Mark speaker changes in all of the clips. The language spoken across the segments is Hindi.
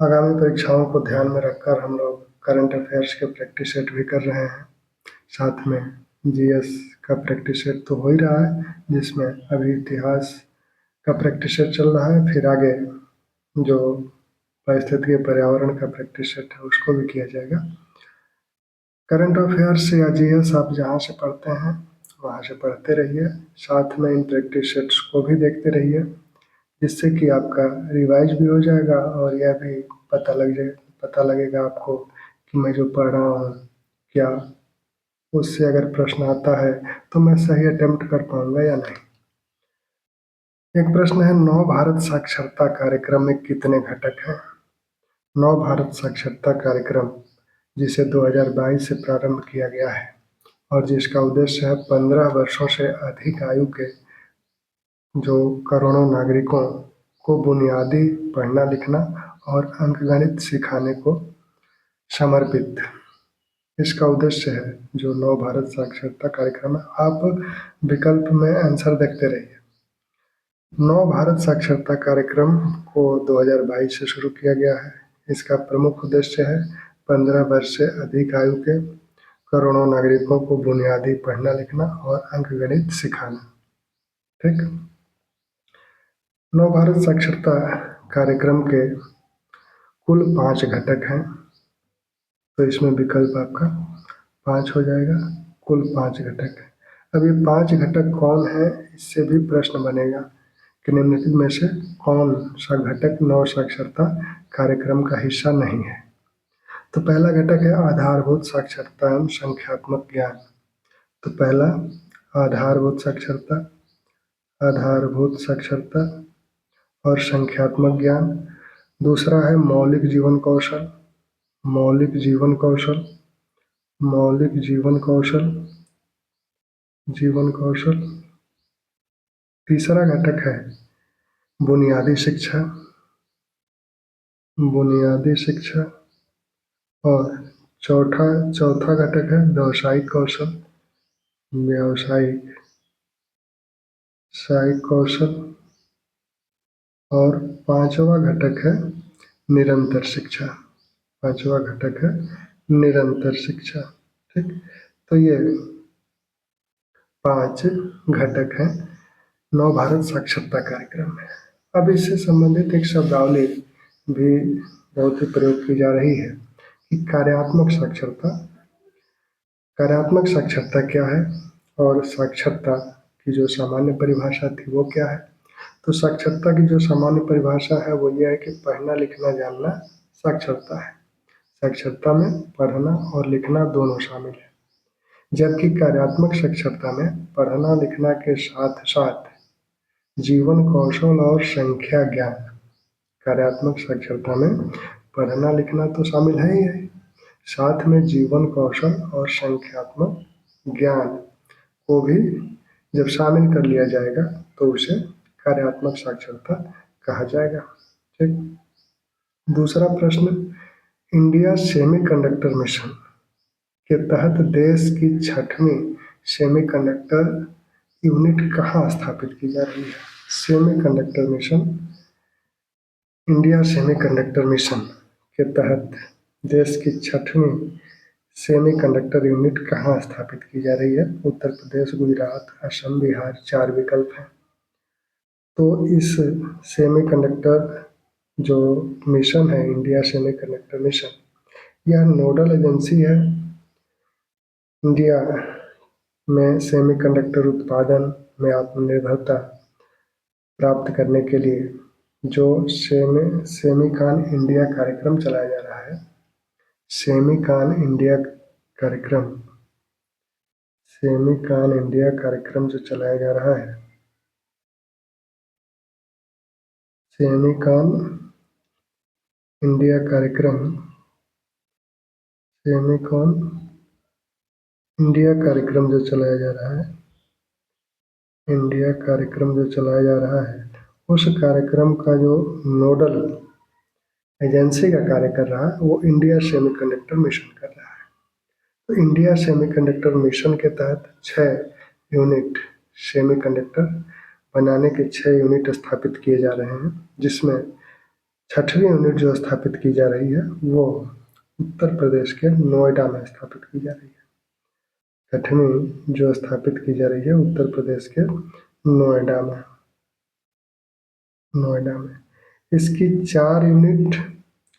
Speaker 1: आगामी परीक्षाओं को ध्यान में रखकर हम लोग करंट अफेयर्स के प्रैक्टिस सेट भी कर रहे हैं। साथ में जीएस का प्रैक्टिस सेट तो हो ही रहा है, जिसमें अभी इतिहास का प्रैक्टिस सेट चल रहा है। फिर आगे जो पारिस्थितिकी पर्यावरण का प्रैक्टिस सेट है उसको भी किया जाएगा। करंट अफेयर्स या जीएस आप जहाँ से पढ़ते हैं वहाँ से पढ़ते रहिए, साथ में इन प्रैक्टिस सेट्स को भी देखते रहिए, जिससे कि आपका रिवाइज भी हो जाएगा और यह भी पता लगेगा आपको कि मैं जो पढ़ रहा हूँ क्या उससे अगर प्रश्न आता है तो मैं सही अटेम्प्ट कर पाऊंगा या नहीं। एक प्रश्न है, नव भारत साक्षरता कार्यक्रम में कितने घटक हैं? नव भारत साक्षरता कार्यक्रम जिसे 2022 से प्रारंभ किया गया है और जिसका उद्देश्य है 15 वर्षों से अधिक आयु के जो करोड़ों नागरिकों को बुनियादी पढ़ना लिखना और अंकगणित सिखाने को समर्पित इसका उद्देश्य है। जो नव भारत साक्षरता कार्यक्रम है, आप विकल्प में आंसर देखते रहिए। नव भारत साक्षरता कार्यक्रम को 2022 से शुरू किया गया है। इसका प्रमुख उद्देश्य है 15 वर्ष से अधिक आयु के करोड़ों नागरिकों को बुनियादी पढ़ना लिखना और अंकगणित सिखाना। ठीक, नव भारत साक्षरता कार्यक्रम के कुल 5 घटक हैं, तो इसमें विकल्प आपका 5 हो जाएगा। कुल 5 घटक है। अब ये 5 घटक कौन है, इससे भी प्रश्न बनेगा कि निम्नलिखित में से कौन सा घटक नव साक्षरता कार्यक्रम का हिस्सा नहीं है। तो पहला घटक है आधारभूत साक्षरता एवं संख्यात्मक ज्ञान। तो पहला आधारभूत साक्षरता और संख्यात्मक ज्ञान। दूसरा है मौलिक जीवन कौशल। तीसरा घटक है बुनियादी शिक्षा और चौथा घटक है व्यावसायिक कौशल और पांचवा घटक है निरंतर शिक्षा। ठीक, तो ये 5 घटक हैं नव भारत साक्षरता कार्यक्रम में। अब इससे संबंधित एक शब्दावली भी बहुत ही प्रयोग की जा रही है कि कार्यात्मक साक्षरता क्या है और साक्षरता की जो सामान्य परिभाषा थी वो क्या है। तो साक्षरता की जो सामान्य परिभाषा है वो ये है कि पढ़ना लिखना जानना साक्षरता है। साक्षरता में पढ़ना और लिखना दोनों शामिल है, जबकि कार्यात्मक साक्षरता में पढ़ना लिखना के साथ साथ जीवन कौशल और संख्या ज्ञान। कार्यात्मक साक्षरता में पढ़ना लिखना तो शामिल है ही है, साथ में जीवन कौशल और संख्यात्मक ज्ञान को भी जब शामिल कर लिया जाएगा तो उसे कार्यात्मक साक्षरता कहा जाएगा। ठीक, दूसरा प्रश्न, इंडिया सेमीकंडक्टर मिशन के तहत देश की 6वीं सेमीकंडक्टर यूनिट कहाँ स्थापित की जा रही है? इंडिया सेमीकंडक्टर मिशन के तहत देश की 6वीं सेमीकंडक्टर यूनिट कहाँ स्थापित की जा रही है? उत्तर प्रदेश, गुजरात, असम, बिहार, 4 विकल्प हैं। तो इस सेमीकंडक्टर जो मिशन है, इंडिया सेमीकंडक्टर मिशन, यह नोडल एजेंसी है इंडिया में सेमीकंडक्टर उत्पादन में आत्मनिर्भरता प्राप्त करने के लिए जो सेमीकान इंडिया कार्यक्रम चलाया जा रहा है। सेमीकान इंडिया कार्यक्रम जो चलाया जा रहा है, सेमीकान इंडिया कार्यक्रम जो चलाया जा रहा है, उस कार्यक्रम का जो नोडल एजेंसी का कार्य कर रहा है वो इंडिया सेमीकंडक्टर मिशन कर रहा है। तो इंडिया सेमीकंडक्टर मिशन के तहत 6 यूनिट सेमीकंडक्टर बनाने के 6 यूनिट स्थापित किए जा रहे हैं, जिसमें छठवीं यूनिट जो स्थापित की जा रही है वो उत्तर प्रदेश के नोएडा में स्थापित की जा रही है। छठवीं जो स्थापित की जा रही है उत्तर प्रदेश के नोएडा में। इसकी 4 यूनिट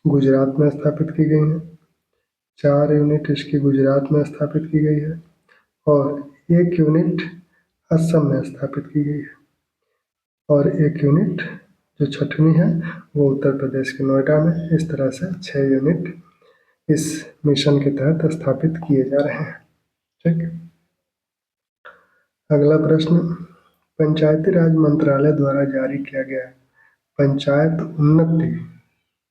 Speaker 1: गुजरात में स्थापित की गई है। 4 यूनिट इसकी गुजरात में स्थापित की गई है और 1 यूनिट असम में स्थापित की गई है और 1 यूनिट जो छठवीं है वो उत्तर प्रदेश के नोएडा में। इस तरह से 6 यूनिट इस मिशन के तहत स्थापित किए जा रहे हैं। ठीक। अगला प्रश्न, पंचायती राज मंत्रालय द्वारा जारी किया गया पंचायत उन्नति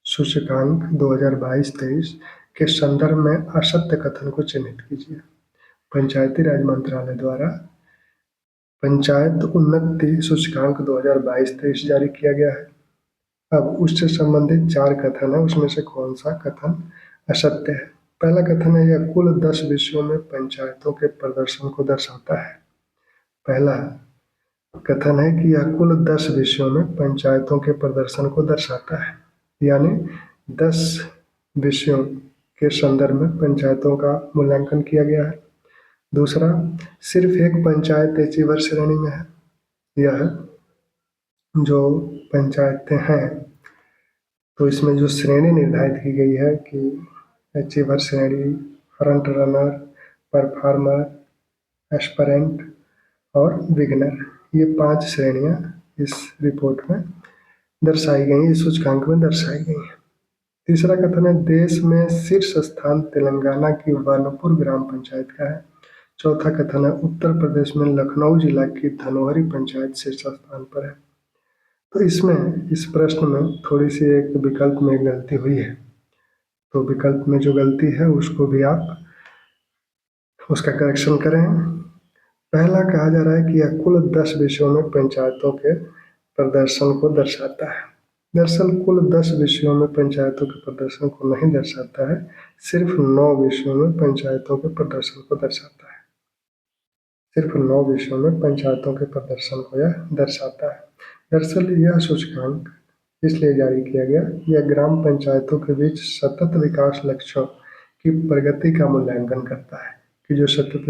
Speaker 1: सूचकांक 2022-23 के संदर्भ में असत्य कथन को चिन्हित कीजिए। पंचायती राज मंत्रालय द्वारा पंचायत उन्नति सूचकांक 2022-23 जारी किया गया है। अब उससे संबंधित 4 कथन है, उसमें से कौन सा कथन असत्य है? पहला कथन है यह कुल 10 विषयों में पंचायतों के प्रदर्शन को दर्शाता है। पहला कथन है कि यह कुल 10 विषयों में पंचायतों के प्रदर्शन को दर्शाता है, यानी 10 विषयों के संदर्भ में पंचायतों का मूल्यांकन किया गया है। दूसरा, सिर्फ एक पंचायत अचीवर श्रेणी में है। यह जो पंचायतें हैं तो इसमें जो श्रेणी निर्धारित की गई है कि अचीवर श्रेणी, फ्रंट रनर, परफॉर्मर, एस्पिरेंट और बिगिनर, ये 5 श्रेणियां इस रिपोर्ट में दर्शाई गई, इस सूचकांक में दर्शाई गई हैं। तीसरा कथन है देश में शीर्ष स्थान तेलंगाना की वर्णपुर ग्राम पंचायत का है। चौथा कथन है उत्तर प्रदेश में लखनऊ जिला की धनोहरी पंचायत शीर्ष स्थान पर है। तो इसमें इस प्रश्न में थोड़ी सी एक विकल्प में गलती हुई है, तो विकल्प में जो गलती है उसको भी आप उसका करेक्शन करें। पहला कहा जा रहा है कि यह कुल 10 विषयों में पंचायतों के प्रदर्शन को दर्शाता है। दरअसल कुल 10 विषयों में पंचायतों के प्रदर्शन को नहीं दर्शाता है, सिर्फ 9 विषयों में पंचायतों के प्रदर्शन को दर्शाता है। सिर्फ 9 विषयों में पंचायतों के प्रदर्शन को यह दर्शाता है। दरअसल यह सूचकांक इसलिए जारी किया गया, यह ग्राम पंचायतों के बीच सतत विकास लक्ष्यों की प्रगति का मूल्यांकन करता है कि जो सतत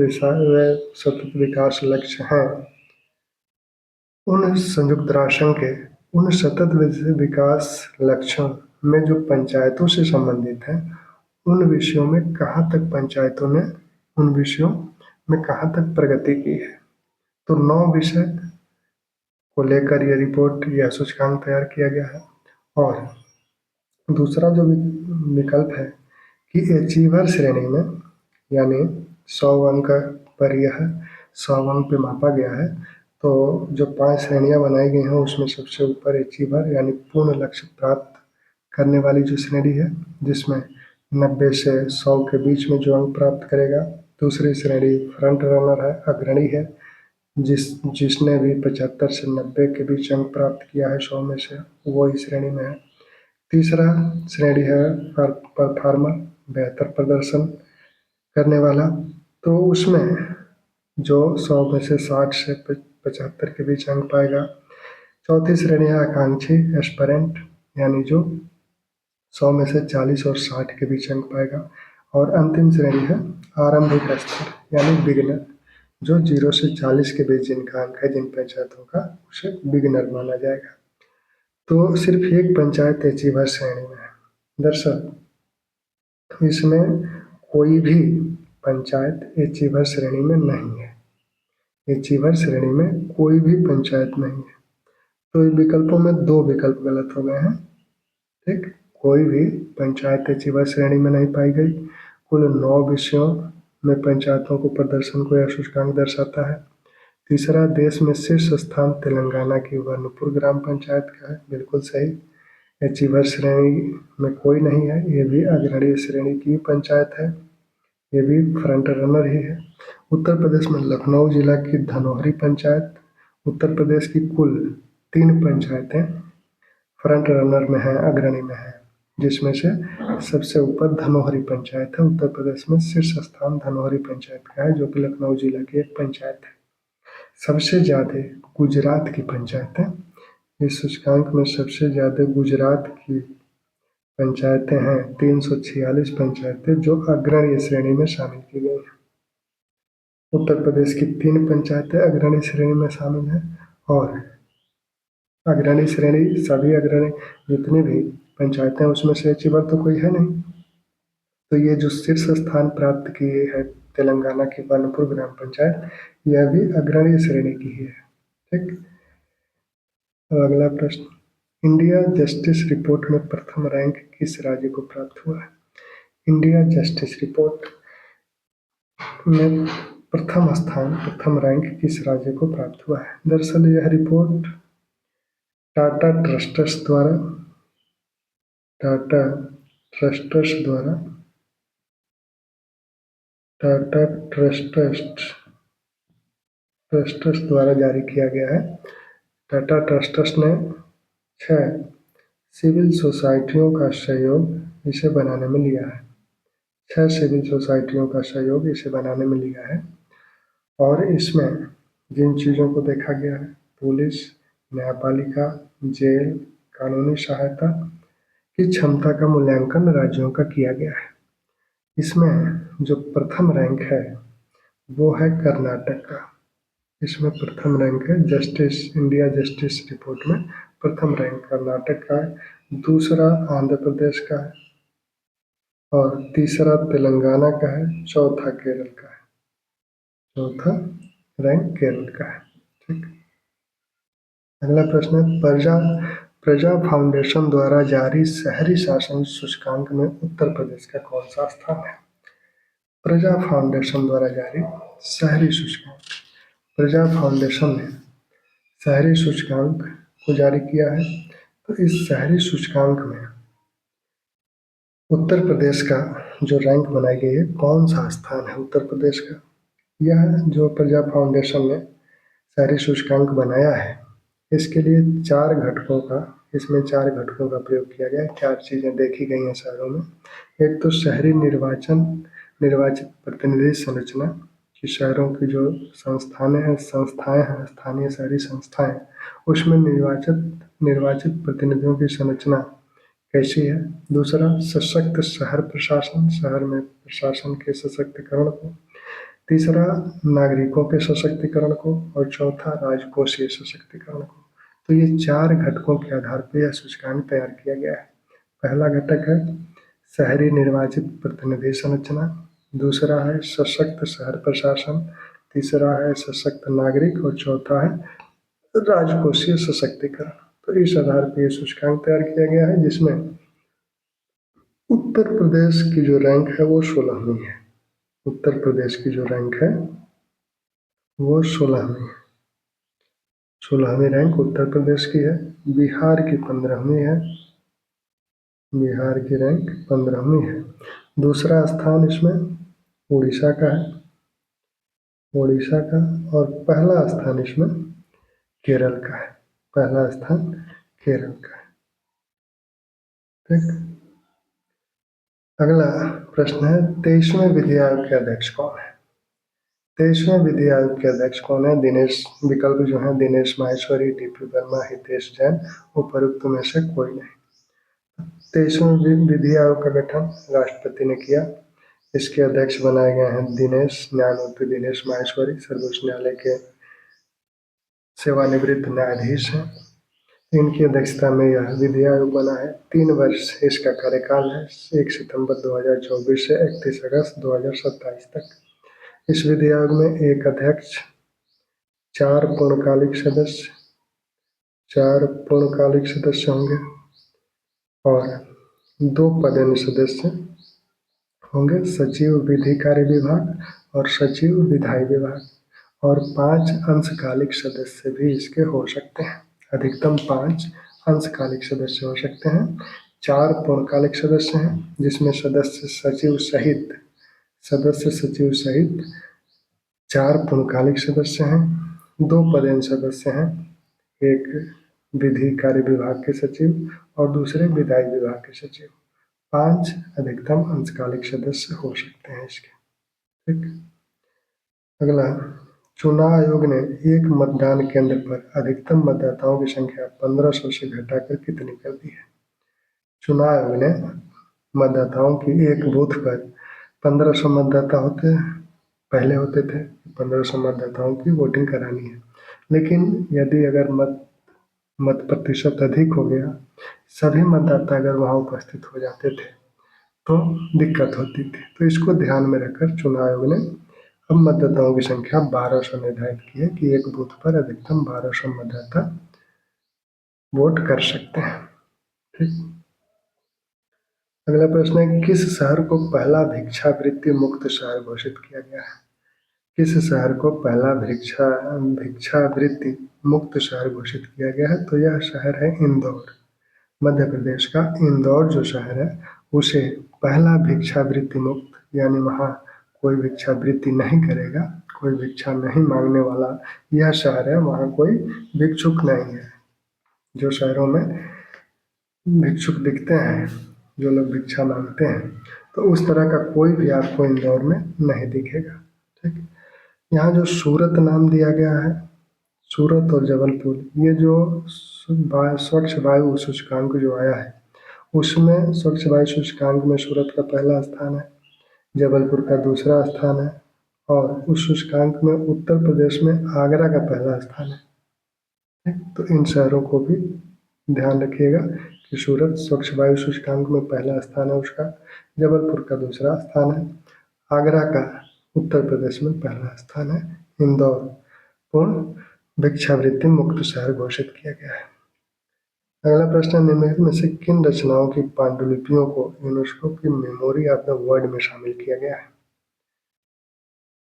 Speaker 1: विकास लक्ष्य हैं उन संयुक्त राष्ट्र संघ के उन सतत विकास लक्ष्यों में जो पंचायतों से संबंधित हैं उन विषयों में कहाँ तक पंचायतों ने उन विषयों में कहाँ तक प्रगति की है। तो 9 विषय को लेकर यह रिपोर्ट, यह सूचकांक तैयार किया गया है। और दूसरा जो विकल्प है कि अचीवर श्रेणी में, यानी 100 अंक पर यह 100 अंक पे मापा गया है, तो जो 5 श्रेणियां बनाई गई हैं उसमें सबसे ऊपर अचीवर यानी पूर्ण लक्ष्य प्राप्त करने वाली जो श्रेणी है जिसमें 90 से 100 के बीच में जो अंक प्राप्त करेगा। दूसरी श्रेणी फ्रंट रनर है, अग्रणी है, जिसने भी 75 से 90 के बीच अंक प्राप्त किया है 100 में से, वो इस श्रेणी में है। तीसरा श्रेणी है परफॉर्मर, बेहतर प्रदर्शन करने वाला, तो उसमें जो 100 में से 60 से 75 के बीच अंक पाएगा। चौथी श्रेणी है आकांक्षी, एस्पिरेंट, यानी जो 100 में से 40 और 60 के बीच अंक पाएगा। और अंतिम श्रेणी है आरंभिक स्तर, यानी बिगिनर, जो 0 से 40 के बीच जिनका अंक है, जिन पंचायतों का, उसे बिगिनर माना जाएगा। तो सिर्फ एक पंचायत अचीवर श्रेणी में है। दरअसल इसमें कोई भी पंचायत अचीवर श्रेणी में नहीं है। अचीवर श्रेणी में कोई भी पंचायत नहीं है। तो इन विकल्पों में 2 विकल्प गलत हो गए हैं। ठीक, कोई भी पंचायत अचीवर श्रेणी में नहीं पाई गई। कुल 9 विषयों में पंचायतों को प्रदर्शन को यह सूचकांक दर्शाता है। तीसरा, देश में शीर्ष स्थान तेलंगाना की वर्णपुर ग्राम पंचायत का है, बिल्कुल सही। अचीवर श्रेणी में कोई नहीं है, ये भी अग्रणी श्रेणी की पंचायत है, ये भी फ्रंट रनर ही है। उत्तर प्रदेश में लखनऊ जिला की धनोहरी पंचायत उत्तर प्रदेश की कुल 3 पंचायतें फ्रंट रनर में है, अग्रणी में है, जिसमें से सबसे ऊपर धनोहरी पंचायत है। उत्तर प्रदेश में शीर्ष स्थान धनोहरी पंचायत का है, जो कि लखनऊ जिला की एक पंचायत है। सबसे ज़्यादा गुजरात की पंचायतें, इस सूचकांक में सबसे ज़्यादा गुजरात की पंचायतें हैं 346 पंचायतें जो अग्रणी श्रेणी में शामिल की गई हैं। उत्तर प्रदेश की 3 पंचायतें अग्रणी श्रेणी में शामिल हैं और अग्रणी श्रेणी सभी अग्रणी जितनी भी पंचायतें उसमें से अचीवर तो कोई है नहीं। तो ये जो शीर्ष स्थान प्राप्त किए है तेलंगाना की बनपुर ग्राम पंचायत, यह भी अग्रणी श्रेणी की ही है। ठीक। अब अगला प्रश्न, इंडिया जस्टिस रिपोर्ट में प्रथम रैंक किस राज्य को प्राप्त हुआ है? इंडिया जस्टिस रिपोर्ट में प्रथम रैंक किस राज्य को प्राप्त हुआ है? दरअसल यह रिपोर्ट टाटा ट्रस्ट्स द्वारा जारी किया गया है। टाटा ट्रस्ट्स ने 6 सिविल सोसाइटियों का सहयोग इसे बनाने में लिया है। 6 सिविल सोसाइटियों का सहयोग इसे बनाने में लिया है और इसमें जिन चीज़ों को देखा गया है, पुलिस, न्यायपालिका, जेल, कानूनी सहायता की क्षमता का मूल्यांकन राज्यों का किया गया है। इसमें जो प्रथम रैंक है वो है कर्नाटक का। इसमें प्रथम रैंक है इंडिया जस्टिस रिपोर्ट में प्रथम रैंक कर्नाटक का है, दूसरा आंध्र प्रदेश का है और तीसरा तेलंगाना का है, चौथा केरल का है। चौथा रैंक केरल का है। ठीक। अगला प्रश्न है, प्रजा फाउंडेशन द्वारा जारी शहरी शासन सूचकांक में उत्तर प्रदेश का कौन सा स्थान है? प्रजा फाउंडेशन द्वारा जारी शहरी सूचकांक, प्रजा फाउंडेशन ने शहरी सूचकांक को जारी किया है। तो इस शहरी सूचकांक में उत्तर प्रदेश का जो रैंक बनाई गई है, कौन सा स्थान है उत्तर प्रदेश का? यह जो प्रजा फाउंडेशन ने शहरी सूचकांक बनाया है, इसके लिए इसमें 4 घटकों का प्रयोग किया गया है। 4 चीज़ें देखी गई हैं शहरों में। एक तो शहरी निर्वाचित प्रतिनिधि संरचना कि शहरों की जो संस्थाएं हैं, स्थानीय शहरी संस्थाएं, उसमें निर्वाचित प्रतिनिधियों की संरचना कैसी है। दूसरा, सशक्त शहर प्रशासन, शहर में प्रशासन के सशक्तिकरण को। तीसरा, नागरिकों के सशक्तिकरण को और चौथा, राजकोषीय सशक्तिकरण को। तो ये 4 घटकों के आधार पर यह सूचकांक तैयार किया गया है। पहला घटक है शहरी निर्वाचित प्रतिनिधि संरचना, दूसरा है सशक्त शहर प्रशासन, तीसरा है सशक्त नागरिक और चौथा है राजकोषीय सशक्तिकरण। तो इस आधार पर यह सूचकांक तैयार किया गया है, जिसमें उत्तर प्रदेश की जो रैंक है वो 16वीं है। उत्तर प्रदेश की जो रैंक है वो 16वीं है। 16वीं रैंक उत्तर प्रदेश की है। बिहार की 15वीं है। बिहार की रैंक 15वीं है। दूसरा स्थान इसमें उड़ीसा का है, उड़ीसा का, और पहला स्थान इसमें केरल का है। पहला स्थान केरल का है। ठीक। अगला प्रश्न है, 23वें विधि आयोग के अध्यक्ष कौन है? 23वें विधि आयोग के अध्यक्ष कौन है? विकल्प जो है दिनेश माहेश्वरी, डीपी वर्मा, हितेश जैन, उपरोक्त में से कोई नहीं। 23वें विधि आयोग का गठन राष्ट्रपति ने किया। इसके अध्यक्ष बनाए गए हैं न्यायमूर्ति दिनेश माहेश्वरी, सर्वोच्च न्यायालय के सेवानिवृत्त न्यायाधीश हैं। इनकी अध्यक्षता में यह विधि आयोग बना है। 3 वर्ष इसका कार्यकाल है, 1 सितंबर 2024 से 31 अगस्त 2027 तक। इस विधि आयोग में एक अध्यक्ष, 4 पूर्णकालिक सदस्य होंगे और 2 पदेन सदस्य होंगे, सचिव विधि कार्य विभाग और सचिव विधायी विभाग, और 5 अंशकालिक सदस्य भी इसके हो सकते हैं। अधिकतम 5 अंशकालिक सदस्य हो सकते हैं। 4 पूर्णकालिक सदस्य हैं, जिसमें सदस्य सचिव सहित 4 पूर्णकालिक सदस्य हैं, 2 पदेन सदस्य हैं, एक विधि कार्य विभाग के सचिव और दूसरे विधायी विभाग के सचिव। 5 अधिकतम अंशकालिक सदस्य हो सकते हैं इसके। ठीक। अगला, चुनाव आयोग ने एक मतदान केंद्र पर अधिकतम मतदाताओं की संख्या 1500 से घटाकर कितनी कर दी है? चुनाव आयोग ने मतदाताओं की एक बूथ पर 1500 मतदाता पहले होते थे, 1500 मतदाताओं की वोटिंग करानी है। लेकिन यदि अगर मत प्रतिशत अधिक हो गया, सभी मतदाता अगर वहाँ उपस्थित हो जाते थे तो दिक्कत होती थी। तो इसको ध्यान में रखकर चुनाव आयोग ने अब मतदाताओं की संख्या 1200 निर्धारित की है कि एक बूथ पर अधिकतम 1200 मतदाता वोट कर सकते हैं। ठीक। अगला प्रश्न है, किस शहर को पहला भिक्षावृत्ति मुक्त शहर घोषित किया गया है? किस शहर को पहला भिक्षावृत्ति मुक्त शहर घोषित किया गया है? तो यह शहर है इंदौर। मध्य प्रदेश का इंदौर जो शहर है उसे पहला भिक्षावृत्ति मुक्त, यानी वहाँ कोई भिक्षावृत्ति नहीं करेगा, कोई भिक्षा नहीं मांगने वाला यह शहर है, वहाँ कोई भिक्षुक नहीं है। जो शहरों में भिक्षुक दिखते हैं, जो लोग भिक्षा मांगते हैं, तो उस तरह का कोई भी आपको इंदौर में नहीं दिखेगा। ठीक। यहाँ जो सूरत नाम दिया गया है, सूरत और जबलपुर, ये जो स्वच्छ वायु सूचकांक जो आया है उसमें स्वच्छ वायु सूचकांक में सूरत का पहला स्थान है, जबलपुर का दूसरा स्थान है और उस सूचकांक में उत्तर प्रदेश में आगरा का पहला स्थान है। तो इन शहरों को भी ध्यान रखिएगा कि सूरत स्वच्छ वायु सूचकांक में पहला स्थान है उसका, जबलपुर का दूसरा स्थान है, आगरा का उत्तर प्रदेश में पहला स्थान है, इंदौर पूर्ण भिक्षावृत्ति मुक्त शहर घोषित किया गया है। अगला प्रश्न, निम्नलिखित में से किन रचनाओं की पांडुलिपियों को यूनेस्को की मेमोरी ऑफ द वर्ल्ड में शामिल किया गया है?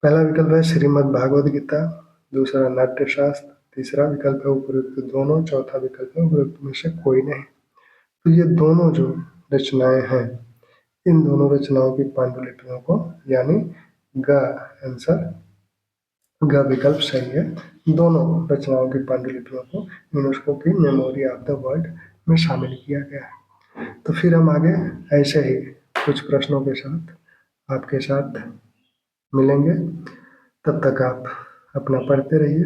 Speaker 1: पहला विकल्प है श्रीमद् भागवत गीता, दूसरा नाट्यशास्त्र, तीसरा विकल्प है उपरोक्त दोनों, चौथा विकल्प है उपरोक्त में से कोई नहीं। तो ये दोनों जो रचनाएं हैं, इन दोनों रचनाओं की पांडुलिपियों को, यानी ग आंसर, ग विकल्प सही है, दोनों रचनाओं की पांडुलिपियों को यूनेस्को की मेमोरी ऑफ द वर्ल्ड में शामिल किया गया है। तो फिर हम आगे ऐसे ही कुछ प्रश्नों के साथ आपके साथ मिलेंगे। तब तक आप अपना पढ़ते रहिए।